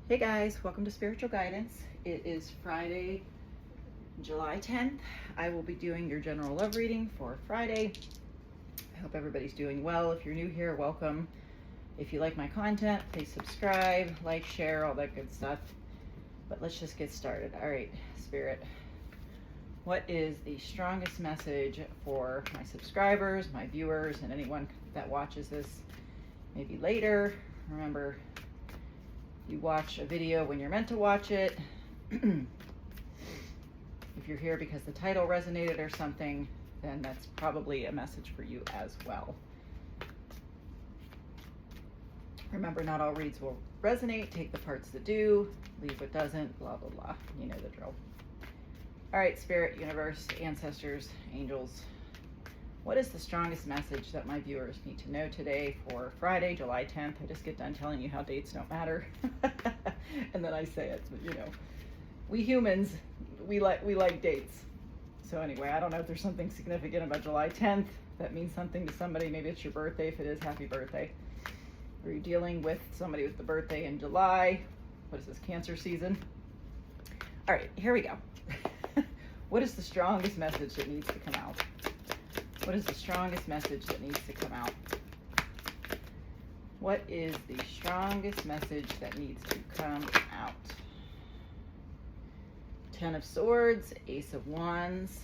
Hey guys, welcome to Spiritual Guidance. It is Friday, July 10th. I will be doing your general love reading for Friday. I hope everybody's doing well. If you're new here, welcome. If you like my content, please subscribe, like, share, all that good stuff. But let's just get started. All right, Spirit, what is the strongest message for my subscribers, my viewers, and anyone that watches this maybe later? Remember, you watch a video when you're meant to watch it. If you're here because the title resonated or something, then that's probably a message for you as well. Remember, not all reads will resonate. Take the parts that do, leave what doesn't, blah, blah, blah. You know the drill. All right, Spirit, Universe, Ancestors, Angels, what is the strongest message that my viewers need to know today for Friday, July 10th? I just get done telling you how dates don't matter. And then I say it, but you know, we humans, we like dates. So anyway, I don't know if there's something significant about July 10th that means something to somebody. Maybe it's your birthday. If it is, happy birthday. Are you dealing with somebody with the birthday in July? What is this, Cancer season? All right, here we go. What is the strongest message that needs to come out? What is the strongest message that needs to come out? What is the strongest message that needs to come out? Ten of Swords, Ace of Wands.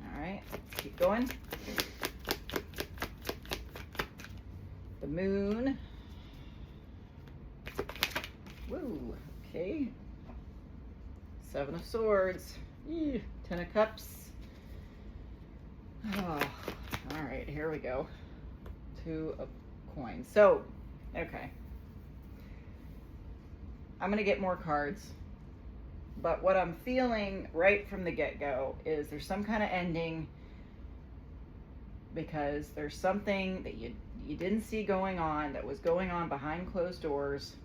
All right, let's keep going. The Moon. Woo, okay. Seven of Swords. Ew. Ten of Cups. Oh, all right, here we go. Two of Coins. So, okay. I'm going to get more cards. But what I'm feeling right from the get-go is there's some kind of ending because there's something that you didn't see going on that was going on behind closed doors.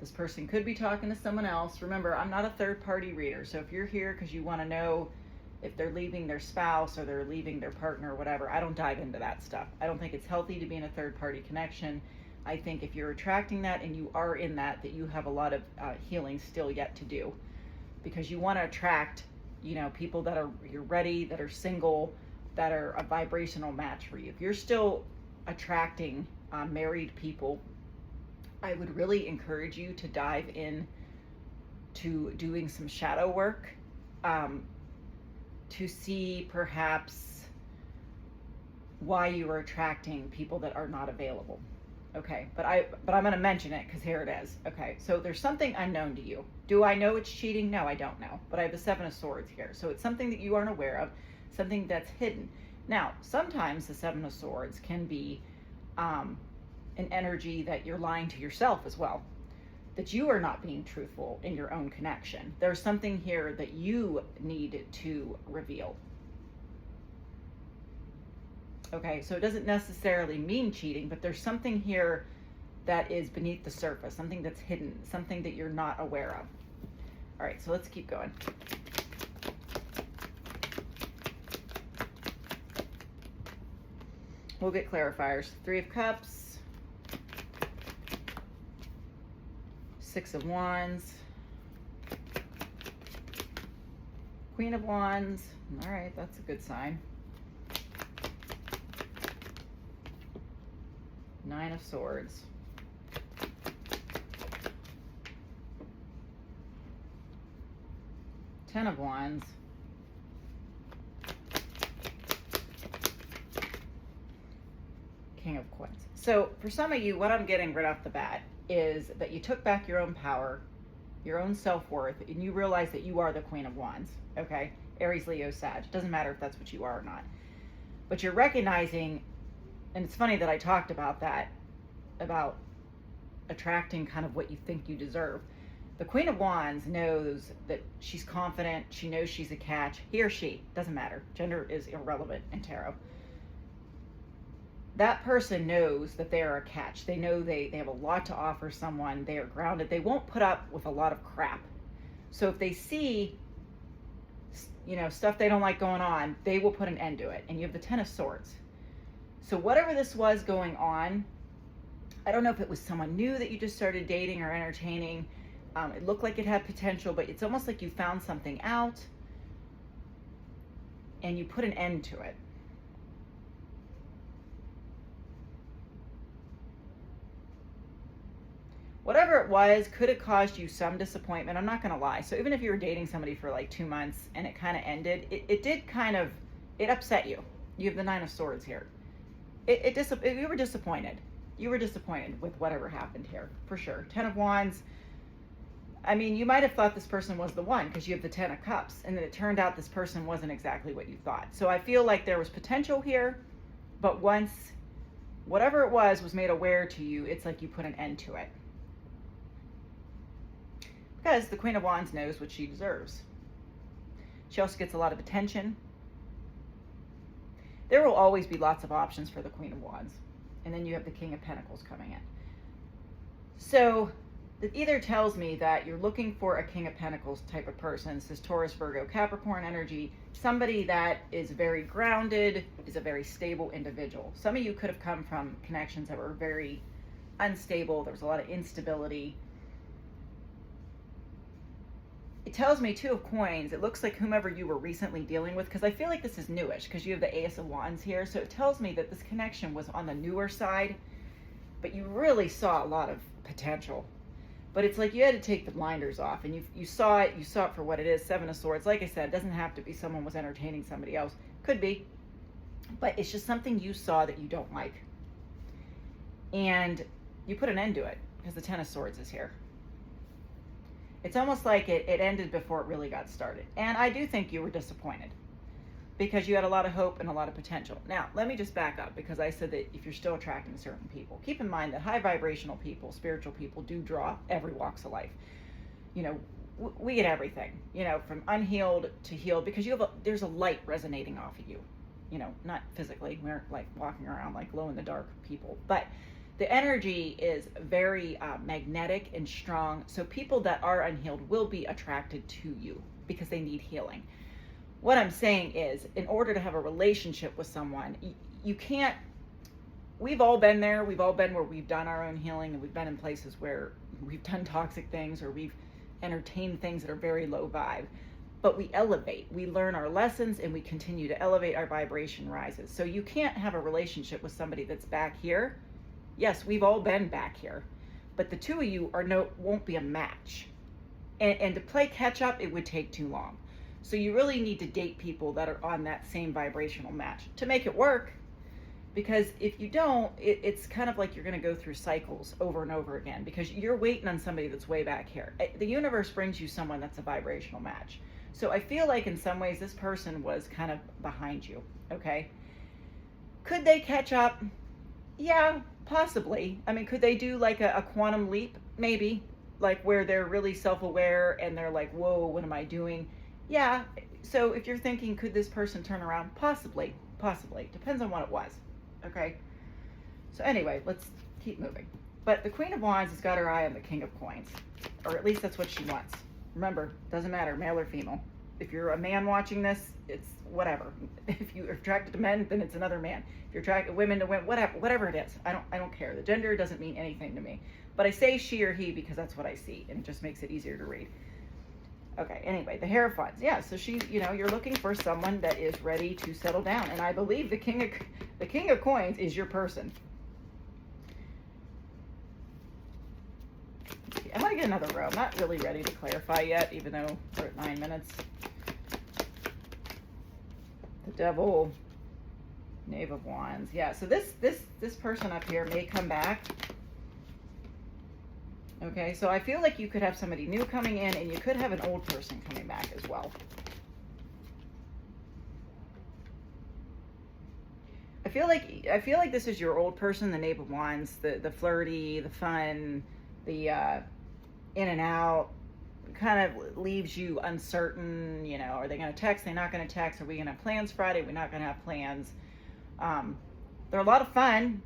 This person could be talking to someone else. Remember, I'm not a third-party reader, so if you're here because you want to know if they're leaving their spouse or they're leaving their partner or whatever, I don't dive into that stuff. I don't think it's healthy to be in a third-party connection. I think if you're attracting that and you are in that you have a lot of healing still yet to do, because you want to attract, you know, people that are, you're ready, that are single, that are a vibrational match for you. If you're still attracting married people, I would really encourage you to dive in to doing some shadow work to see perhaps why you are attracting people that are not available. Okay, but I'm going to mention it because here it is. Okay, so there's something unknown to you. Do I know it's cheating? No, I don't know. But I have the Seven of Swords here. So it's something that you aren't aware of, something that's hidden. Now, sometimes the Seven of Swords can be an energy that you're lying to yourself as well, that you are not being truthful in your own connection. There's something here that you need to reveal. Okay, so it doesn't necessarily mean cheating, but there's something here that is beneath the surface, something that's hidden, something that you're not aware of. All right, so let's keep going. We'll get clarifiers. Three of Cups, Six of Wands, Queen of Wands. All right, that's a good sign. Nine of Swords. Ten of Wands. King of Coins. So for some of you, what I'm getting right off the bat is that you took back your own power, your own self-worth, and you realize that you are the Queen of Wands. Okay? Aries, Leo, Sag. It doesn't matter if that's what you are or not. But you're recognizing, and it's funny that I talked about that, about attracting kind of what you think you deserve. The Queen of Wands knows that she's confident. She knows she's a catch. He or she, doesn't matter. Gender is irrelevant in tarot. That person knows that they are a catch. They know they have a lot to offer someone. They are grounded. They won't put up with a lot of crap. So if they see, you know, stuff they don't like going on, they will put an end to it. And you have the Ten of Swords. So whatever this was going on, I don't know if it was someone new that you just started dating or entertaining. It looked like it had potential, but it's almost like you found something out and you put an end to it. Whatever it was could have caused you some disappointment. I'm not going to lie. So even if you were dating somebody for like 2 months and it kind of ended, it did kind of, it upset you. You have the Nine of Swords here. You were disappointed. You were disappointed with whatever happened here, for sure. Ten of Wands. I mean, you might have thought this person was the one because you have the Ten of Cups, and then it turned out this person wasn't exactly what you thought. So I feel like there was potential here, but once whatever it was made aware to you, it's like you put an end to it. Because the Queen of Wands knows what she deserves. She also gets a lot of attention. There will always be lots of options for the Queen of Wands. And then you have the King of Pentacles coming in. So it either tells me that you're looking for a King of Pentacles type of person. This is Taurus, Virgo, Capricorn energy. Somebody that is very grounded, is a very stable individual. Some of you could have come from connections that were very unstable. There was a lot of instability. It tells me Two of Coins. It looks like whomever you were recently dealing with, because I feel like this is newish because you have the Ace of Wands here. So it tells me that this connection was on the newer side, but you really saw a lot of potential. But it's like you had to take the blinders off, and you saw it for what it is. Seven of Swords. Like I said, it doesn't have to be someone was entertaining somebody else. Could be. But it's just something you saw that you don't like. And you put an end to it because the Ten of Swords is here. It's almost like it ended before it really got started. And I do think you were disappointed because you had a lot of hope and a lot of potential. Now, let me just back up, because I said that if you're still attracting certain people, keep in mind that high vibrational people, spiritual people, do draw every walks of life. You know, we get everything, you know, from unhealed to healed, because there's a light resonating off of you, you know, not physically. We're like walking around like glow in the dark people, but the energy is very magnetic and strong. So people that are unhealed will be attracted to you because they need healing. What I'm saying is, in order to have a relationship with someone, you can't, we've all been there. We've all been where we've done our own healing, and we've been in places where we've done toxic things or we've entertained things that are very low vibe. But we elevate, we learn our lessons, and we continue to elevate. Our vibration rises. So you can't have a relationship with somebody that's back here. Yes, we've all been back here, but the two of you won't be a match. And to play catch up, it would take too long. So you really need to date people that are on that same vibrational match to make it work. Because if you don't, it's kind of like you're going to go through cycles over and over again, because you're waiting on somebody that's way back here. The universe brings you someone that's a vibrational match. So I feel like in some ways this person was kind of behind you, okay? Could they catch up? Yeah, possibly. I mean, could they do like a quantum leap? Maybe. Like where they're really self-aware and they're like, whoa, what am I doing? Yeah. So if you're thinking, could this person turn around? Possibly. Possibly. Depends on what it was. Okay. So anyway, let's keep moving. But the Queen of Wands has got her eye on the King of Coins. Or at least that's what she wants. Remember, doesn't matter, male or female. If you're a man watching this, it's whatever. If you're attracted to men, then it's another man. If you're attracted to women, whatever it is. I don't care. The gender doesn't mean anything to me. But I say she or he because that's what I see, and it just makes it easier to read. Okay, anyway, the Hierophants. Yeah, so you're looking for someone that is ready to settle down. And I believe the King of Coins is your person. I'm going to get another row. I'm not really ready to clarify yet, even though we're at 9 minutes. The Devil, Knave of Wands. Yeah, so this person up here may come back. Okay, so I feel like you could have somebody new coming in, and you could have an old person coming back as well. I feel like this is your old person, the Knave of Wands, the flirty, the fun, the in and out, kind of leaves you uncertain. You know, are they going to text? They're not going to text. Are we going to have plans Friday? We're not going to have plans. They're a lot of fun,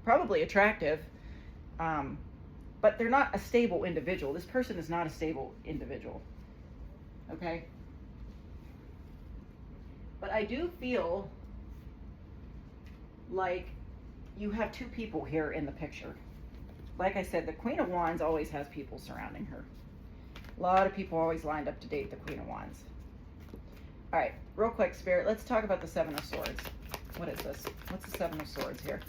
probably attractive, but they're not a stable individual. This person is not a stable individual. Okay? But I do feel like you have two people here in the picture. like I said, the Queen of Wands always has people surrounding her. A lot of people always lined up to date the Queen of Wands. All right, real quick, Spirit, let's talk about the Seven of Swords. What is this? What's the Seven of Swords here?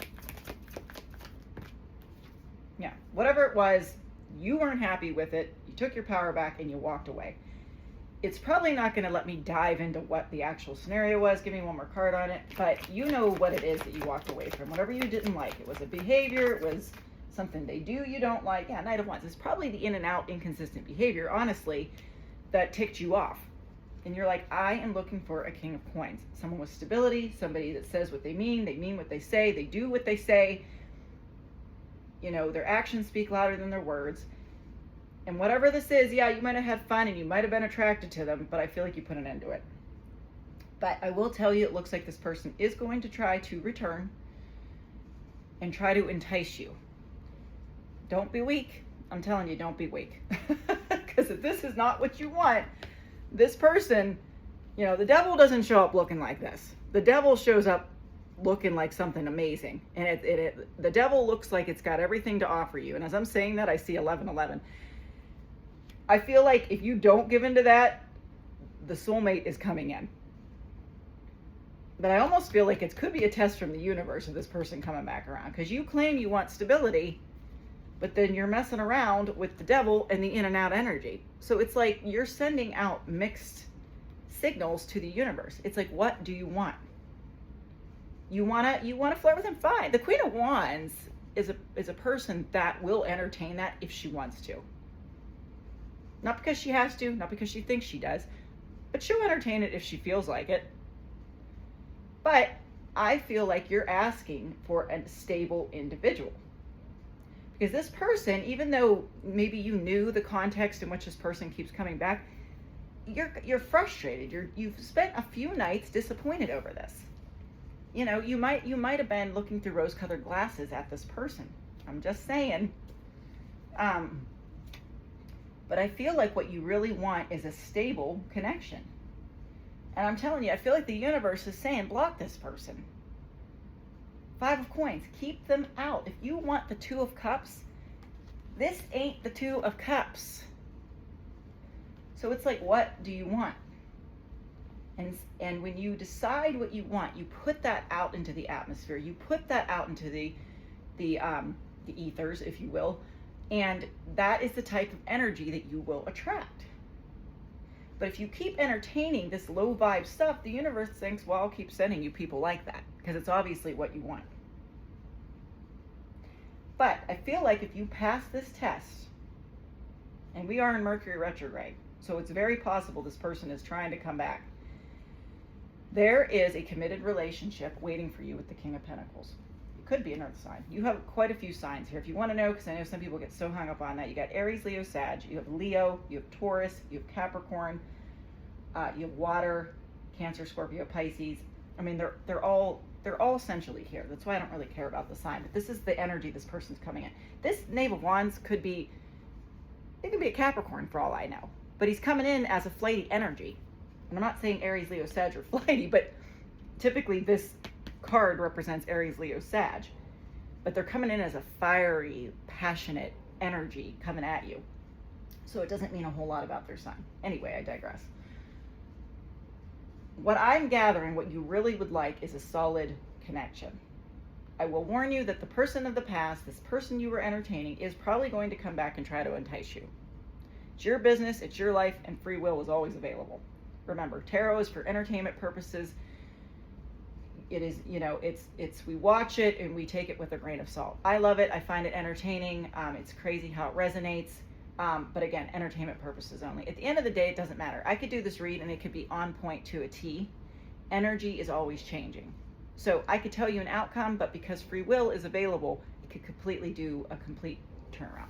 Yeah, whatever it was, you weren't happy with it. You took your power back and you walked away. It's probably not going to let me dive into what the actual scenario was. Give me one more card on it. But you know what it is that you walked away from. Whatever you didn't like. It was a behavior. It was something they do you don't like. Yeah, Knight of Wands. It's probably the in and out inconsistent behavior, honestly, that ticked you off. And you're like, I am looking for a King of Coins. Someone with stability. Somebody that says what they mean what they say, they do what they say. You know, their actions speak louder than their words. And whatever this is, yeah, you might have had fun and you might have been attracted to them, but I feel like you put an end to it. But I will tell you, it looks like this person is going to try to return and try to entice you. Don't be weak. I'm telling you, don't be weak. Because if this is not what you want, this person, you know, the devil doesn't show up looking like this. The devil shows up looking like something amazing. And the devil looks like it's got everything to offer you. And as I'm saying that, I see 1111. I feel like if you don't give into that, the soulmate is coming in. But I almost feel like it could be a test from the universe of this person coming back around. Because you claim you want stability, but then you're messing around with the devil and the in and out energy. So it's like you're sending out mixed signals to the universe. It's like, what do you want? You wanna flirt with him? Fine. The Queen of Wands is a person that will entertain that if she wants to. Not because she has to, not because she thinks she does, but she'll entertain it if she feels like it. But I feel like you're asking for a stable individual. Because this person, even though maybe you knew the context in which this person keeps coming back, you're frustrated. You've spent a few nights disappointed over this. You know, you might have been looking through rose-colored glasses at this person. I'm just saying. But I feel like what you really want is a stable connection. And I'm telling you, I feel like the universe is saying, block this person. 5 of Coins, keep them out. If you want the 2 of Cups, this ain't the 2 of Cups. So it's like, what do you want? And when you decide what you want, you put that out into the atmosphere. You put that out into the ethers, if you will. And that is the type of energy that you will attract. But if you keep entertaining this low vibe stuff, the universe thinks, well, I'll keep sending you people like that because it's obviously what you want. But I feel like if you pass this test, and we are in Mercury retrograde, so it's very possible this person is trying to come back. There is a committed relationship waiting for you with the King of Pentacles. Could be an earth sign. You have quite a few signs here. If you want to know, because I know some people get so hung up on that, you got Aries, Leo, Sag, you have Leo, you have Taurus, you have Capricorn, you have water, Cancer, Scorpio, Pisces. I mean, they're all essentially here. That's why I don't really care about the sign. But this is the energy this person's coming in. This Knave of Wands could be a Capricorn for all I know. But he's coming in as a flighty energy. And I'm not saying Aries, Leo, Sag are flighty, but typically this card represents Aries, Leo, Sag, but they're coming in as a fiery, passionate energy coming at you. So it doesn't mean a whole lot about their sign. Anyway, I digress. What I'm gathering, what you really would like is a solid connection. I will warn you that the person of the past, this person you were entertaining, is probably going to come back and try to entice you. It's your business, it's your life, and free will is always available. Remember, tarot is for entertainment purposes. It is, you know, it's we watch it and we take it with a grain of salt. I love it. I find it entertaining. It's crazy how it resonates. But again, entertainment purposes only. At the end of the day, it doesn't matter. I could do this read and it could be on point to a T. Energy is always changing. So I could tell you an outcome, but because free will is available, it could completely do a complete turnaround.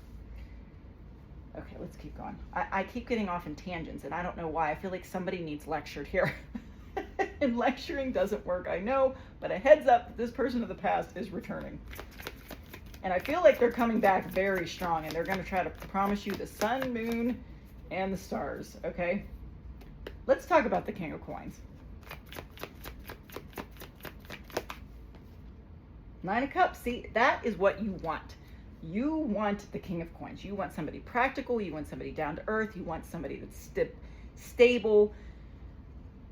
Okay, let's keep going. I keep getting off in tangents and I don't know why. I feel like somebody needs lectured here. And lecturing doesn't work, I know, but a heads up, this person of the past is returning. And I feel like they're coming back very strong, and they're going to try to promise you the sun, moon, and the stars, okay? Let's talk about the King of Coins. 9 of Cups, see, that is what you want. You want the King of Coins. You want somebody practical. You want somebody down to earth. You want somebody that's stable,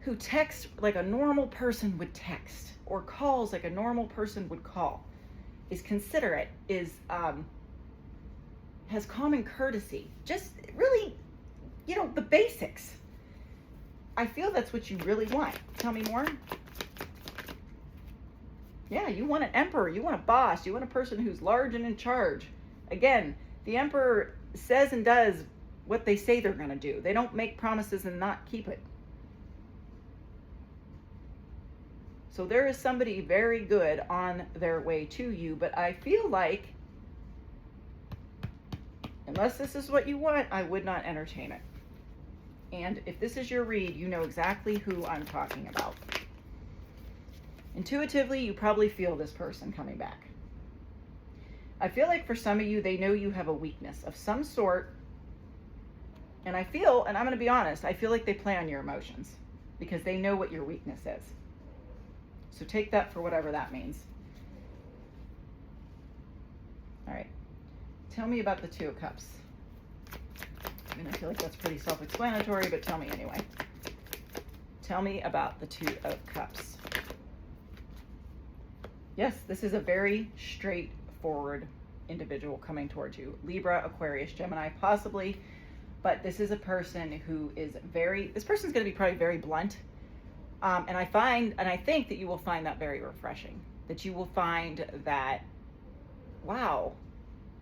who texts like a normal person would text, or calls like a normal person would call, is considerate, is has common courtesy. Just really, the basics. I feel that's what you really want. Tell me more. Yeah, you want an emperor. You want a boss. You want a person who's large and in charge. Again, the emperor says and does what they say they're going to do. They don't make promises and not keep it. So there is somebody very good on their way to you, but I feel like, unless this is what you want, I would not entertain it. And if this is your read, you know exactly who I'm talking about. Intuitively, you probably feel this person coming back. I feel like for some of you, they know you have a weakness of some sort. And I feel, and I'm going to be honest, I feel like they play on your emotions because they know what your weakness is. So take that for whatever that means. All right. Tell me about the Two of Cups. I mean, I feel like that's pretty self-explanatory, but tell me anyway. Tell me about the Two of Cups. Yes, this is a very straightforward individual coming towards you. Libra, Aquarius, Gemini, possibly. But this is a person who is this person's going to be probably very blunt. And I think that you will find that very refreshing. That you will find that, wow,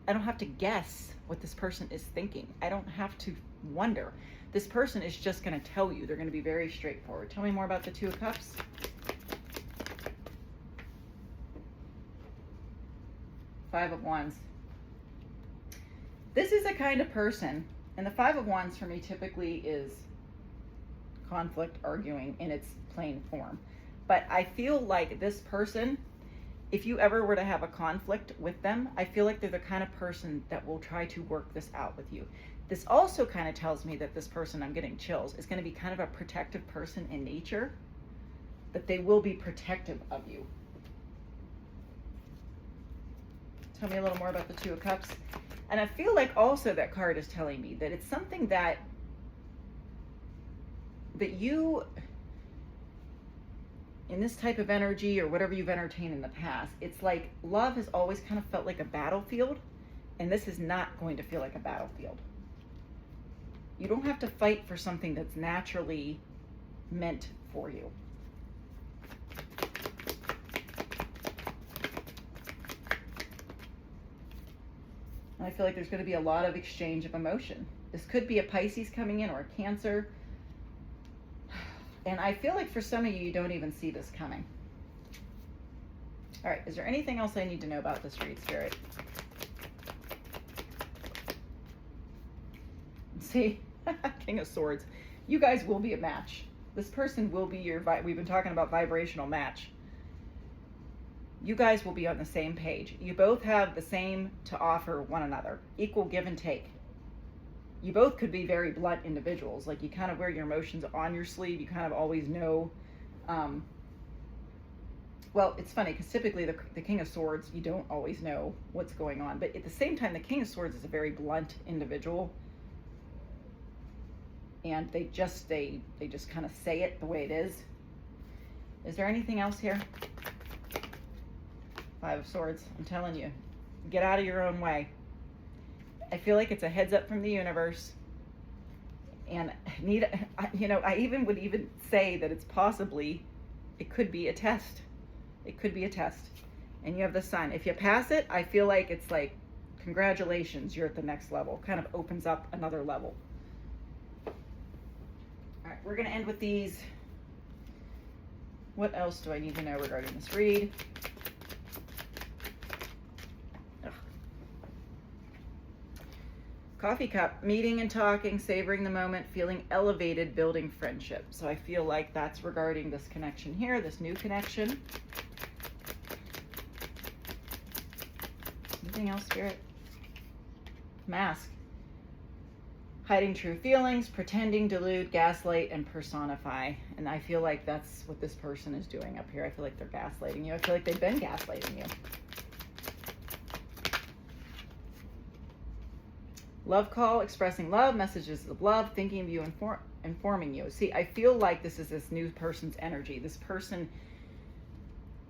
I don't have to guess what this person is thinking. I don't have to wonder. This person is just going to tell you. They're going to be very straightforward. Tell me more about the Two of Cups. Five of Wands. This is a kind of person, and the Five of Wands for me typically is conflict, arguing in its plain form. But I feel like this person, if you ever were to have a conflict with them, I feel like they're the kind of person that will try to work this out with you. This also kind of tells me that this person, I'm getting chills, is going to be kind of a protective person in nature, that they will be protective of you. Tell me a little more about the Two of Cups. And I feel like also that card is telling me that it's something that you, in this type of energy or whatever you've entertained in the past, it's like love has always kind of felt like a battlefield, and this is not going to feel like a battlefield. You don't have to fight for something that's naturally meant for you. And I feel like there's going to be a lot of exchange of emotion. This could be a Pisces coming in or a Cancer. And I feel like for some of you, you don't even see this coming. All right, is there anything else I need to know about this read, Spirit? See, King of Swords. You guys will be a match. This person will be your, we've been talking about vibrational match. You guys will be on the same page. You both have the same to offer one another. Equal give and take. You both could be very blunt individuals. Like you kind of wear your emotions on your sleeve. You kind of always know. Well, it's funny because typically the King of Swords, you don't always know what's going on. But at the same time, the King of Swords is a very blunt individual. And they just kind of say it the way it is. Is there anything else here? Five of Swords. I'm telling you, get out of your own way. I feel like it's a heads up from the universe. And I even would even say that it's possibly, it could be a test. It could be a test. And you have the Sun. If you pass it, I feel like it's like, congratulations, you're at the next level. Kind of opens up another level. All right, we're going to end with these. What else do I need to know regarding this read? Coffee cup, meeting and talking, savoring the moment, feeling elevated, building friendship. So I feel like that's regarding this connection here, this new connection. Anything else, Spirit? Mask. Hiding true feelings, pretending, delude, gaslight, and personify. And I feel like that's what this person is doing up here. I feel like they're gaslighting you. I feel like they've been gaslighting you. Love call, expressing love, messages of love, thinking of you, informing you. See, I feel like this is this new person's energy. This person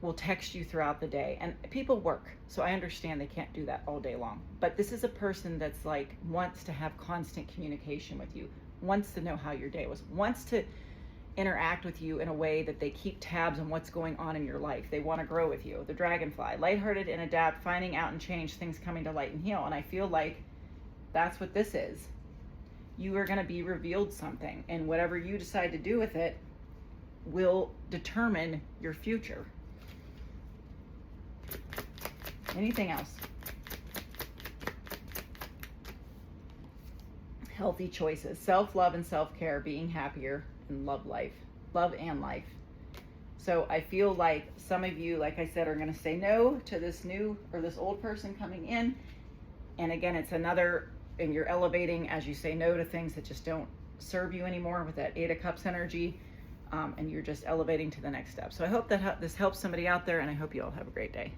will text you throughout the day, and people work, so I understand they can't do that all day long, but this is a person that's like wants to have constant communication with you, wants to know how your day was, wants to interact with you in a way that they keep tabs on what's going on in your life. They want to grow with you. The dragonfly, lighthearted and adapt, finding out and change, things coming to light and heal. And I feel like that's what this is. You are going to be revealed something, and whatever you decide to do with it will determine your future. Anything else? Healthy choices, self-love and self-care, being happier, and love and life. So I feel like some of you, like I said, are going to say no to this new or this old person coming in. And again, it's another, and you're elevating as you say no to things that just don't serve you anymore with that 8 of Cups energy. And you're just elevating to the next step. So I hope that this helps somebody out there, and I hope you all have a great day.